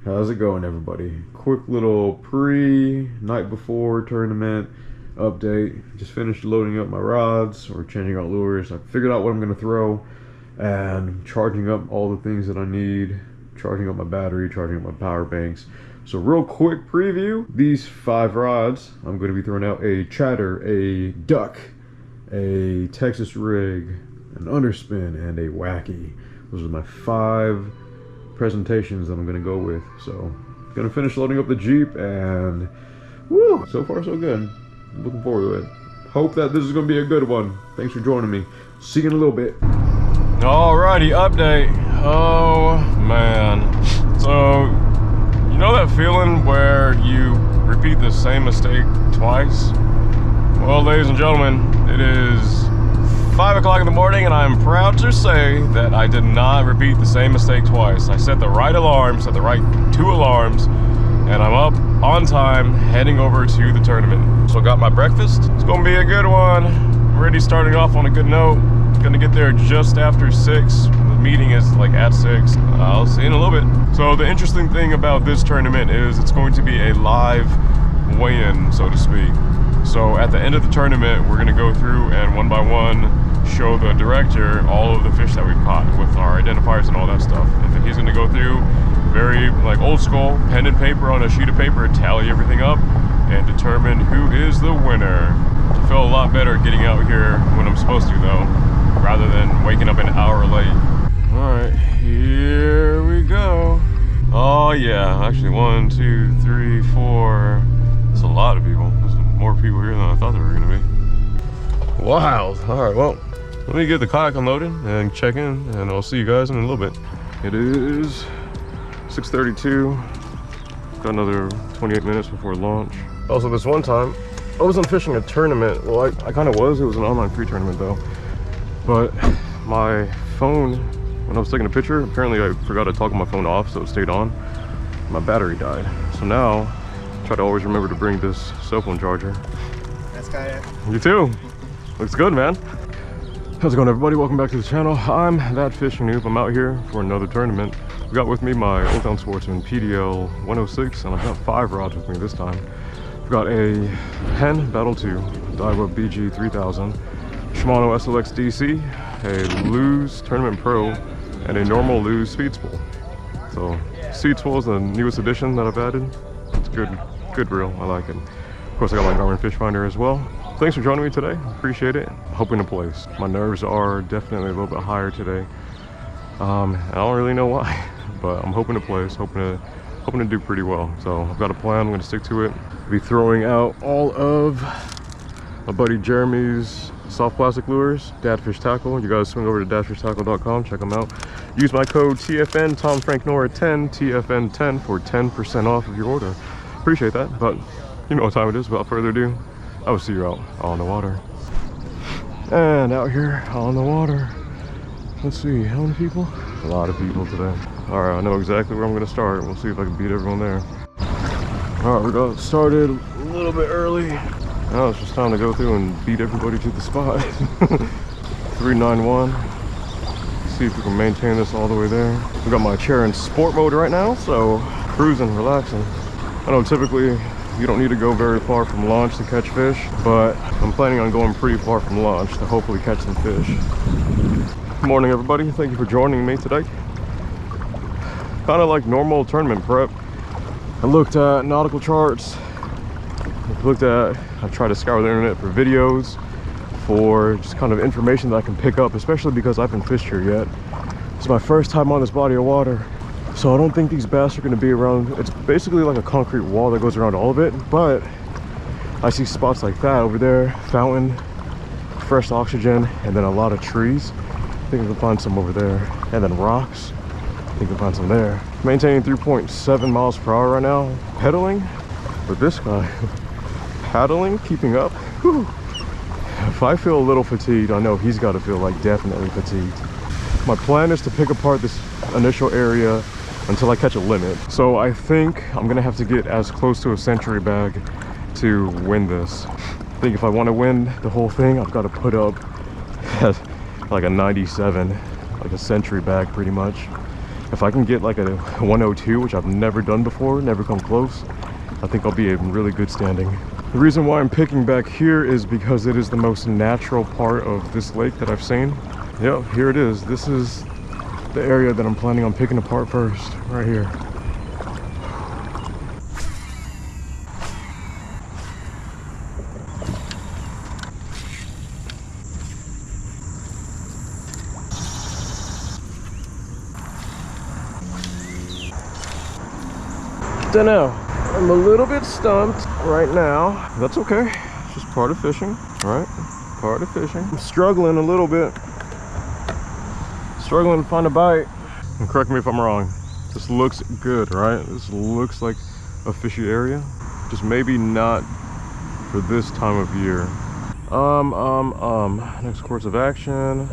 How's it going, everybody? Quick little night before tournament update. Just finished loading up my rods or changing out lures. I figured out what I'm going to throw and charging up all the things that I need, charging up my battery, charging up my power banks. So real quick preview, these 5 rods, I'm going to be throwing out a chatter, a duck, a Texas rig, an underspin, and a wacky. Those are my 5 presentations that I'm gonna go with. So gonna finish loading up the Jeep, and woo, so far so good. I'm looking forward to it. Hope that this is gonna be a good one. Thanks for joining me. See you in a little bit. Alrighty, update. Oh man, so you know that feeling where you repeat the same mistake twice? Well, ladies and gentlemen, it is 5 o'clock in the morning, and I'm proud to say that I did not repeat the same mistake twice. I set the right alarm, set the right 2 alarms, and I'm up on time, heading over to the tournament. So I got my breakfast. It's gonna be a good one. Already starting off on a good note. Gonna get there just after 6. The meeting is like at 6. I'll see you in a little bit. So the interesting thing about this tournament is it's going to be a live weigh-in, so to speak. So at the end of the tournament, we're gonna go through and one by one show the director all of the fish that we've caught with our identifiers and all that stuff. And then he's gonna go through very like old school, pen and paper on a sheet of paper, tally everything up and determine who is the winner. I feel a lot better getting out here when I'm supposed to though, rather than waking up an hour late. All right, here we go. Oh yeah, actually 1, 2, 3, 4. That's a lot of people. There's more people here than I thought there were gonna be. Wild. All right, well, let me get the kayak unloaded and check in, and I'll see you guys in a little bit. It is 6:32. Got another 28 minutes before launch. Also, this one time, I wasn't fishing a tournament. Well, I kind of was. It was an online pre-tournament though. But my phone, when I was taking a picture, apparently I forgot to toggle my phone off, so it stayed on. My battery died. So now, I try to always remember to bring this cell phone charger. That's Kayak. You too. Looks good, man. How's it going, everybody? Welcome back to the channel. I'm That Fishing Noob. I'm out here for another tournament. I've got with me my Old Town Sportsman PDL 106, and I've got 5 rods with me this time. I've got a Penn Battle 2, Daiwa BG 3000, Shimano SLX DC, a Lew's Tournament Pro, and a normal Lew's Speed Spool. So Speed Spool is the newest addition that I've added. It's good reel. I like it. Of course, I got my Garmin Fish Finder as well. Thanks for joining me today. Appreciate it. Hoping to place. My nerves are definitely a little bit higher today. I don't really know why, but I'm hoping to place. Hoping to do pretty well. So I've got a plan. I'm going to stick to it. I'll be throwing out all of my buddy Jeremy's soft plastic lures, Dadfish Tackle. You guys swing over to dadfishtackle.com. Check them out. Use my code TFN TomFrankNora10 TFN10 for 10% off of your order. Appreciate that. But you know what time it is. Without further ado, I will see you out on the water. And out here on the water, let's see, how many people? A lot of people today. All right, I know exactly where I'm gonna start. We'll see if I can beat everyone there. All right, we got started a little bit early. Now it's just time to go through and beat everybody to the spot. 391. See if we can maintain this all the way there. We got my chair in sport mode right now, so cruising, relaxing. I know typically you don't need to go very far from launch to catch fish, but I'm planning on going pretty far from launch to hopefully catch some fish. Good morning, everybody. Thank you for joining me today. Kind of like normal tournament prep. I looked at nautical charts. I tried to scour the internet for videos, for just kind of information that I can pick up, especially because I haven't fished here yet. It's my first time on this body of water. So I don't think these bass are going to be around. It's basically like a concrete wall that goes around all of it, but I see spots like that over there, fountain, fresh oxygen, and then a lot of trees. I think I can find some over there, and then rocks. I think I can find some there. Maintaining 3.7 miles per hour right now, pedaling, but this guy, paddling, keeping up. Whew. If I feel a little fatigued, I know he's got to feel like definitely fatigued. My plan is to pick apart this initial area until I catch a limit. So I think I'm gonna have to get as close to a century bag to win this. I think if I want to win the whole thing, I've got to put up like a 97, like a century bag pretty much. If I can get like a 102, which I've never done before, never come close, I think I'll be in really good standing. The reason why I'm picking back here is because it is the most natural part of this lake that I've seen. Yep, here it is. This is the area that I'm planning on picking apart first, right here. Dunno. I'm a little bit stumped right now. That's okay. It's just part of fishing, right? Part of fishing. I'm struggling a little bit. Struggling to find a bite. And correct me if I'm wrong. This looks good, right? This looks like a fishy area. Just maybe not for this time of year. Next course of action.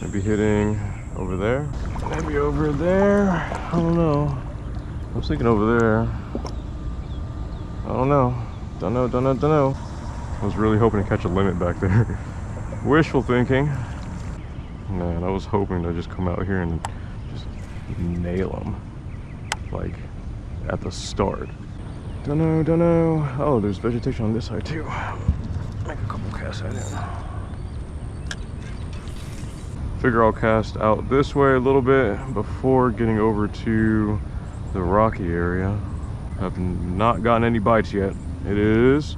Maybe hitting over there. Maybe over there. I don't know. I was thinking over there. I don't know. Don't know. I was really hoping to catch a limit back there. Wishful thinking. Man, I was hoping to just come out here and just nail them. Like, at the start. Don't know. Oh, there's vegetation on this side too. Make a couple casts at it. Figure I'll cast out this way a little bit before getting over to the rocky area. I've not gotten any bites yet. It is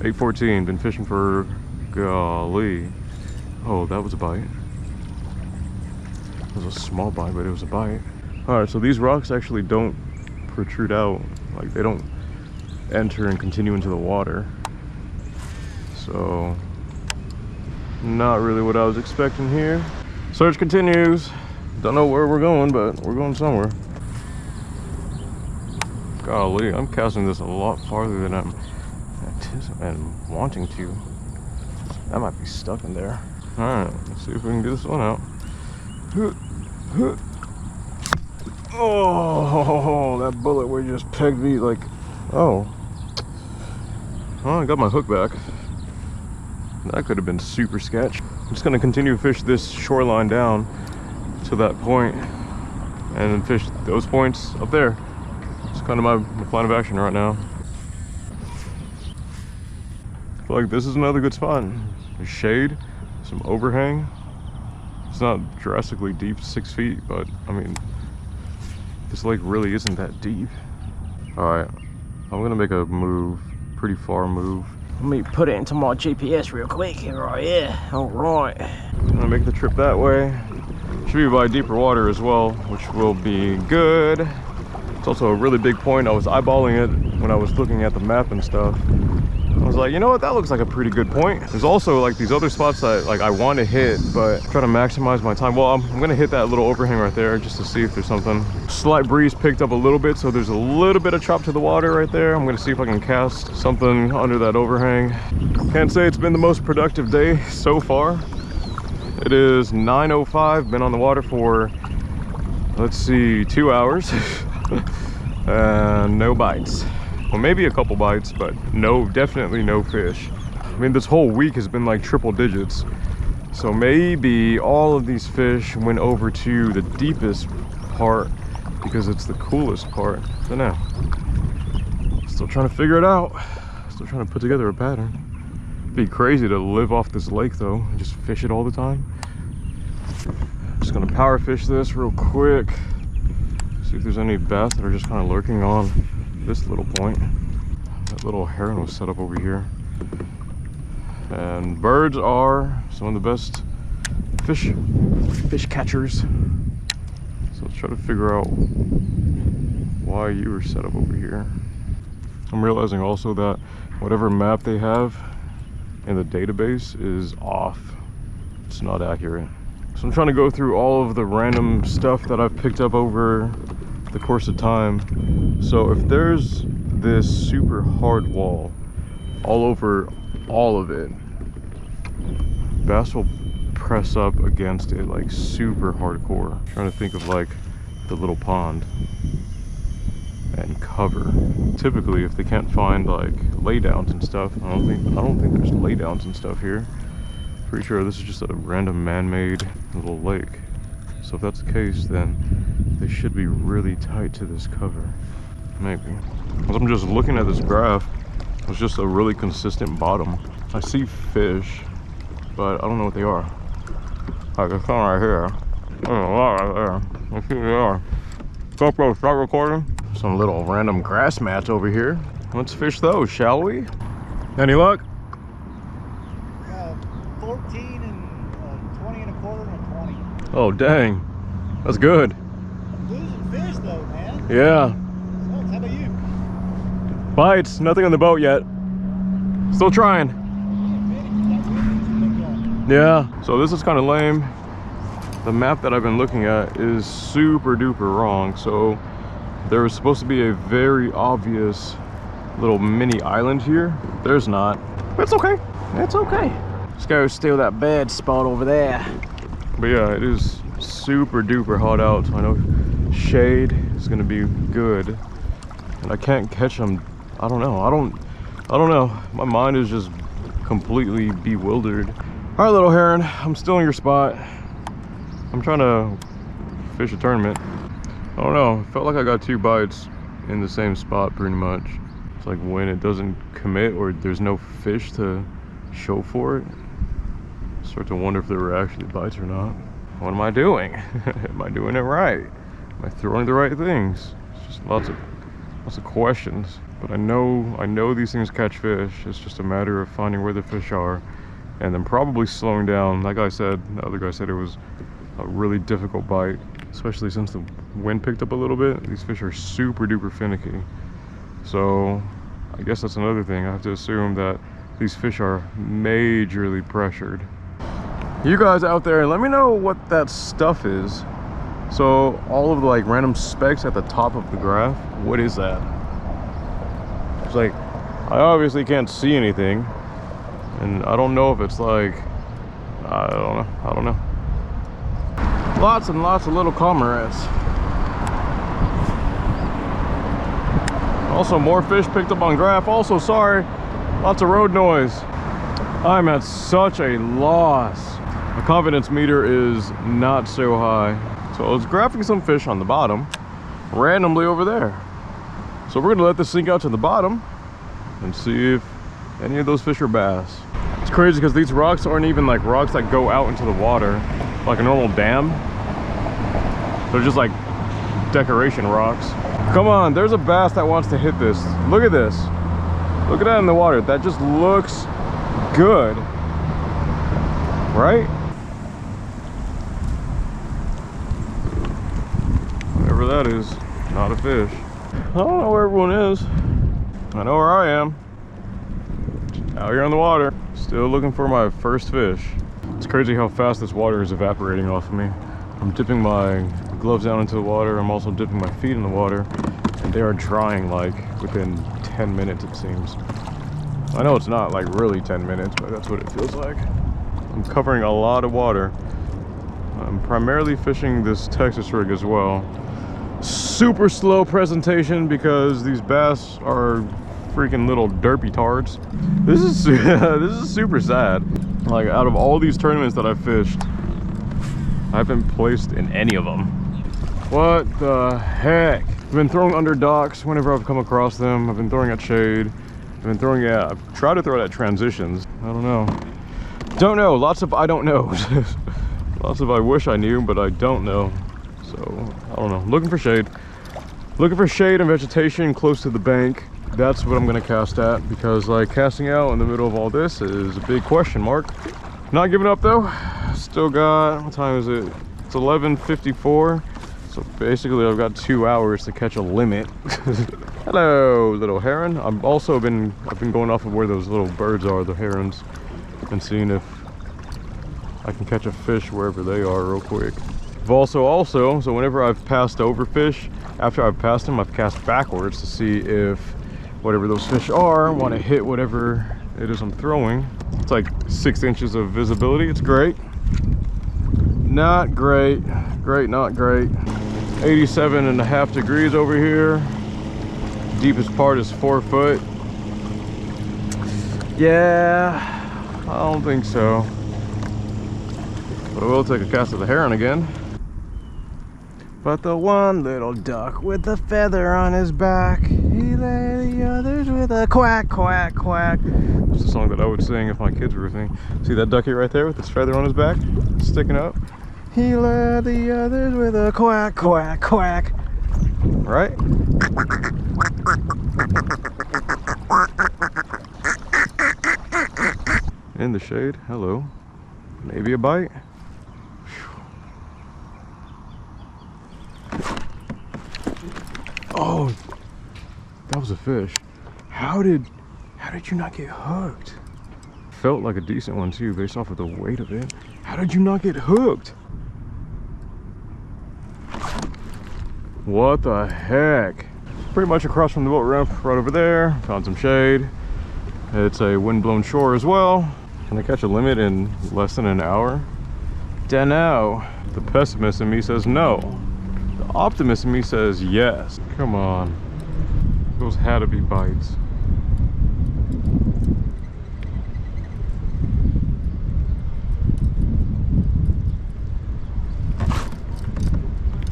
8:14. Been fishing for, golly. Oh, that was a bite. It was a small bite, but it was a bite. All right, so these rocks actually don't protrude out. Like, they don't enter and continue into the water. So, not really what I was expecting here. Search continues. Don't know where we're going, but we're going somewhere. Golly, I'm casting this a lot farther than I'm wanting to. That might be stuck in there. All right, let's see if we can get this one out. Oh, that bullet we just pegged me like, oh. Oh, I got my hook back. That could have been super sketch. I'm just gonna continue to fish this shoreline down to that point and then fish those points up there. It's kind of my plan of action right now. I feel like this is another good spot. There's shade, some overhang. It's not drastically deep, 6 feet, but I mean, this lake really isn't that deep. All right, I'm gonna make a move, pretty far move. Let me put it into my GPS real quick. Right, yeah, all right. I'm gonna make the trip that way. Should be by deeper water as well, which will be good. It's also a really big point. I was eyeballing it when I was looking at the map and stuff. I was like, you know what, that looks like a pretty good point. There's also like these other spots that like I want to hit, but try to maximize my time. Well, I'm gonna hit that little overhang right there just to see if there's something. Slight breeze picked up a little bit, so there's a little bit of chop to the water right there. I'm gonna see if I can cast something under that overhang. Can't say it's been the most productive day so far. It is 9:05, been on the water for, let's see, 2 hours. And no bites. Well, maybe a couple bites, but definitely no fish. I mean, this whole week has been like triple digits. So maybe all of these fish went over to the deepest part because it's the coolest part. I don't know. Still trying to figure it out. Still trying to put together a pattern. It'd be crazy to live off this lake though, and just fish it all the time. Just gonna power fish this real quick. See if there's any bass that are just kind of lurking on this little point. That little heron was set up over here. And birds are some of the best fish catchers. So let's try to figure out why you were set up over here. I'm realizing also that whatever map they have in the database is off. It's not accurate. So I'm trying to go through all of the random stuff that I've picked up over the course of time. So if there's this super hard wall all over all of it, bass will press up against it like super hardcore. I'm trying to think of like the little pond and cover. Typically if they can't find like laydowns and stuff, I don't think there's laydowns and stuff here. Pretty sure this is just a random man-made little lake. So if that's the case, then they should be really tight to this cover. Maybe. As I'm just looking at this graph, it's just a really consistent bottom. I see fish, but I don't know what they are. Like, there's some right here. There's a lot right there. Let's see what they are. GoPro, start recording. Some little random grass mats over here. Let's fish those, shall we? Any luck? 14 and 20 and a quarter and a 20. Oh, dang. That's good. I'm losing fish though, man. Yeah. So, how about you? Bites, nothing on the boat yet. Still trying. Yeah, so this is kind of lame. The map that I've been looking at is super duper wrong. So there was supposed to be a very obvious little mini island here. There's not. It's okay. It's okay. Let's go steal that bed spot over there. But yeah, it is super duper hot out. So I know shade is gonna be good. And I can't catch them. I don't know. I don't know. My mind is just completely bewildered. All right, little heron, I'm still in your spot. I'm trying to fish a tournament. I don't know, it felt like I got 2 bites in the same spot pretty much. It's like when it doesn't commit or there's no fish to show for it, I start to wonder if there were actually bites or not. What am I doing? Am I doing it right? Am I throwing the right things? It's just lots of questions. But I know these things catch fish. It's just a matter of finding where the fish are and then probably slowing down. That guy said, the other guy said it was a really difficult bite, especially since the wind picked up a little bit. These fish are super duper finicky. So I guess that's another thing. I have to assume that these fish are majorly pressured. You guys out there, let me know what that stuff is. So all of the like random specks at the top of the graph, what is that? It's like, I obviously can't see anything. And I don't know if it's like, I don't know. Lots and lots of little cormorants. Also more fish picked up on graph. Also, sorry, lots of road noise. I'm at such a loss. My confidence meter is not so high. So I was graphing some fish on the bottom, randomly over there. So we're gonna let this sink out to the bottom and see if any of those fish are bass. It's crazy because these rocks aren't even like rocks that go out into the water like a normal dam. They're just like decoration rocks. Come on, there's a bass that wants to hit this. Look at this. Look at that in the water. That just looks good, right? Whatever that is, not a fish. I don't know where everyone is. I know where I am. Out here on the water, still looking for my first fish. It's crazy how fast this water is evaporating off of me. I'm dipping my gloves down into the water. I'm also dipping my feet in the water, and they are drying like within 10 minutes it seems. I know it's not like really 10 minutes, but that's what it feels like. I'm covering a lot of water. I'm primarily fishing this Texas rig as well. Super slow presentation because these bass are freaking little derpy tards. This is this is super sad. Like, out of all these tournaments that I've fished, I haven't placed in any of them. What the heck? I've been throwing under docks whenever I've come across them. I've been throwing at shade. I've been throwing at, I've tried to throw it at transitions. I don't know. Don't know. Lots of I don't know. Lots of I wish I knew, but I don't know. So I don't know. Looking for shade. Looking for shade and vegetation close to the bank. That's what I'm gonna cast at, because like casting out in the middle of all this is a big question mark. Not giving up though. Still got, what time is it? It's 11:54. So basically I've got 2 hours to catch a limit. Hello, little heron. I've been going off of where those little birds are, the herons, and seeing if I can catch a fish wherever they are real quick. I've also, so whenever I've passed over fish, after I've passed them, I've cast backwards to see if whatever those fish are want to hit whatever it is I'm throwing. It's like 6 inches of visibility. It's great. Not great. Great, not great. 87.5 degrees over here. Deepest part is 4 foot. Yeah, I don't think so. But I will take a cast of the heron again. But the one little duck with the feather on his back, he lay the others with a quack, quack, quack. It's a song that I would sing if my kids were with me. See that ducky right there with his feather on his back, sticking up? He led the others with a quack, quack, quack. Right? In the shade, hello. Maybe a bite. Oh, that was a fish. How did you not get hooked? Felt like a decent one too, based off of the weight of it. How did you not get hooked? What the heck? Pretty much across from the boat ramp, right over there. Found some shade. It's a wind-blown shore as well. Can I catch a limit in less than an hour? Dunno. The pessimist in me says no. The optimist in me says yes. Come on. Those had to be bites.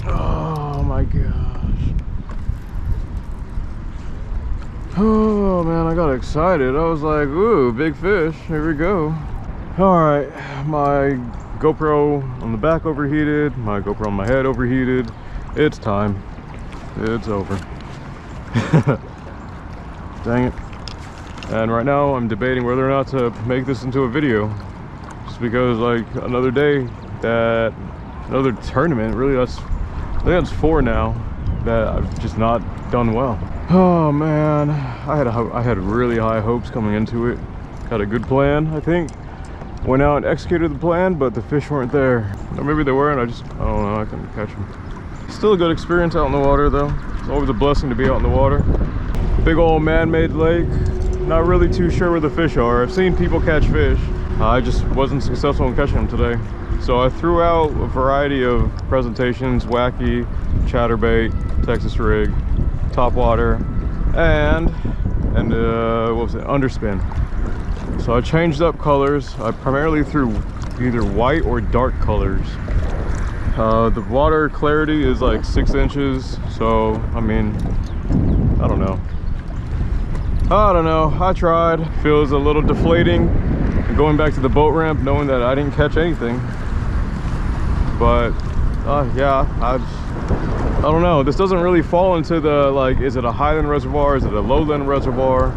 Oh my gosh. Oh man, I got excited. I was like, ooh, big fish. Here we go. All right, my GoPro on the back overheated. My GoPro on my head overheated. It's time. It's over. Dang it. And right now I'm debating whether or not to make this into a video. Just because like another day that, another tournament, really I think that's 4 now that I've just not done well. Oh man, I had really high hopes coming into it. Had a good plan, I think. Went out and executed the plan, but the fish weren't there. Or maybe they were and I don't know, I couldn't catch them. Still a good experience out in the water though. It's always a blessing to be out in the water. Big old man-made lake. Not really too sure where the fish are. I've seen people catch fish. I just wasn't successful in catching them today. So I threw out a variety of presentations: wacky, chatterbait, Texas rig, topwater, and what was it? Underspin. So I changed up colors. I primarily threw either white or dark colors. The water clarity is like 6 inches, so I mean, I don't know. I tried. Feels a little deflating going back to the boat ramp knowing that I didn't catch anything. But yeah, I don't know. This doesn't really fall into the like, is it a highland reservoir, is it a lowland reservoir?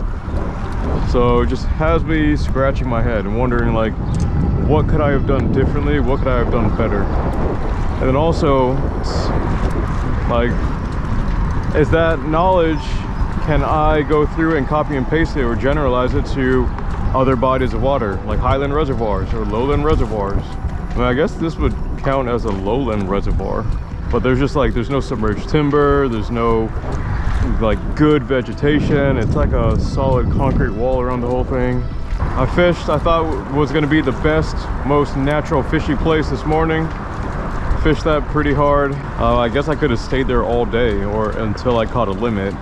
So it just has me scratching my head and wondering like, what could I have done differently? What could I have done better? And then also, like, is that knowledge, can I go through and copy and paste it or generalize it to other bodies of water, like highland reservoirs or lowland reservoirs? I mean, I guess this would count as a lowland reservoir, but there's just like, there's no submerged timber, there's no like good vegetation. It's like a solid concrete wall around the whole thing. I fished, I thought was gonna be the best, most natural fishy place this morning. Fished that pretty hard. I guess I could have stayed there all day or until I caught a limit,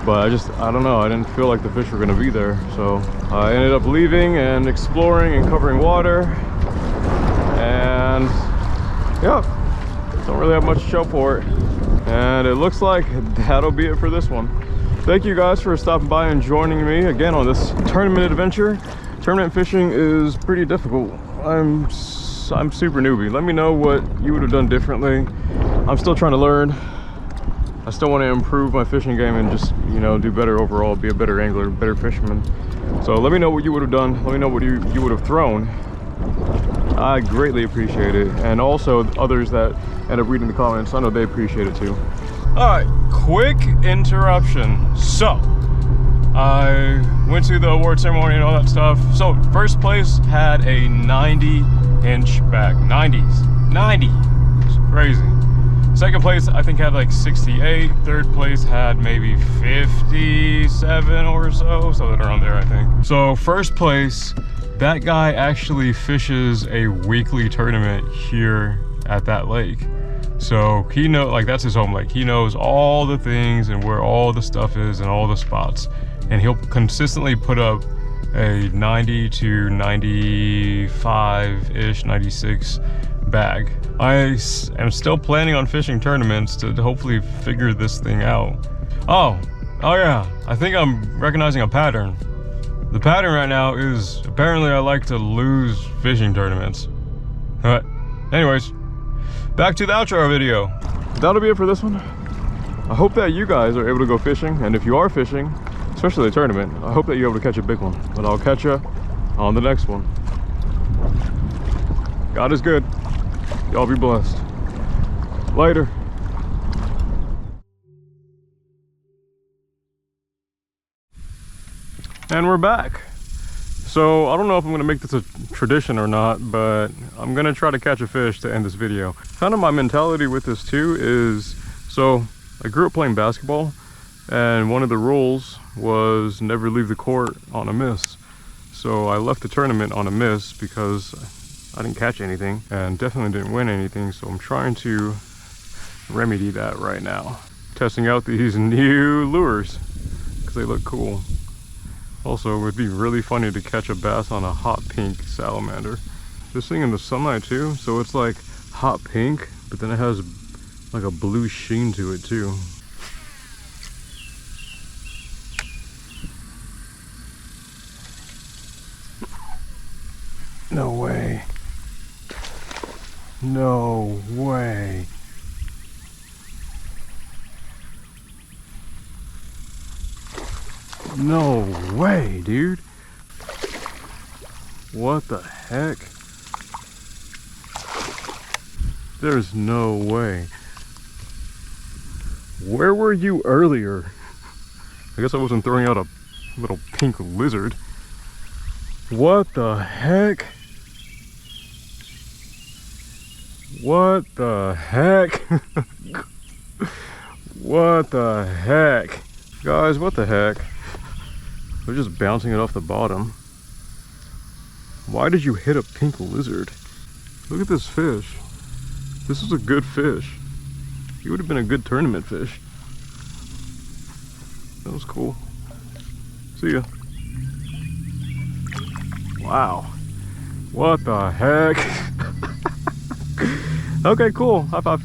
but I don't know, I didn't feel like the fish were gonna be there. So I ended up leaving and exploring and covering water, and yeah, don't really have much to show for it. And it looks like that'll be it for this one. Thank you guys for stopping by and joining me again on this tournament adventure. Tournament fishing is pretty difficult. I'm super newbie. Let me know what you would have done differently. I'm still trying to learn. I still want to improve my fishing game and just, you know, do better overall, be a better angler, better fisherman. So let me know what you would have done. Let me know what you would have thrown. I greatly appreciate it. And also others that end up reading the comments, I know they appreciate it too. All right, quick interruption. So I went to the award ceremony and all that stuff. So first place had a 90-inch back. 90. It's crazy. Second place I think had like 68. Third place had maybe 57 or so, something around there I think. So first place, that guy actually fishes a weekly tournament here at that lake. So he knows, like, that's his home lake. He knows all the things and where all the stuff is and all the spots. And he'll consistently put up a 90 to 95-ish, 96 bag. I am still planning on fishing tournaments to hopefully figure this thing out. Oh yeah, I think I'm recognizing a pattern. The pattern right now is apparently I like to lose fishing tournaments. But anyways, back to the outro video. That'll be it for this one. I hope that you guys are able to go fishing, and if you are fishing, especially the tournament, I hope that you're able to catch a big one. But I'll catch you on the next one. God is good. Y'all be blessed. Later. And we're back. So I don't know if I'm gonna make this a tradition or not, but I'm gonna try to catch a fish to end this video. Kind of my mentality with this too is, so I grew up playing basketball, and one of the rules was never leave the court on a miss. So I left the tournament on a miss because I didn't catch anything and definitely didn't win anything. So I'm trying to remedy that right now. Testing out these new lures because they look cool. Also, it would be really funny to catch a bass on a hot pink salamander. This thing in the sunlight too, so it's like hot pink, but then it has like a blue sheen to it too. No way. No way. No way, dude. What the heck? There's no way. Where were you earlier? I guess I wasn't throwing out a little pink lizard. What the heck? What the heck? What the heck? Guys, what the heck? They're just bouncing it off the bottom. Why did you hit a pink lizard? Look at this fish. This is a good fish. He would have been a good tournament fish. That was cool. See ya. Wow. What the heck? Okay, cool. High five.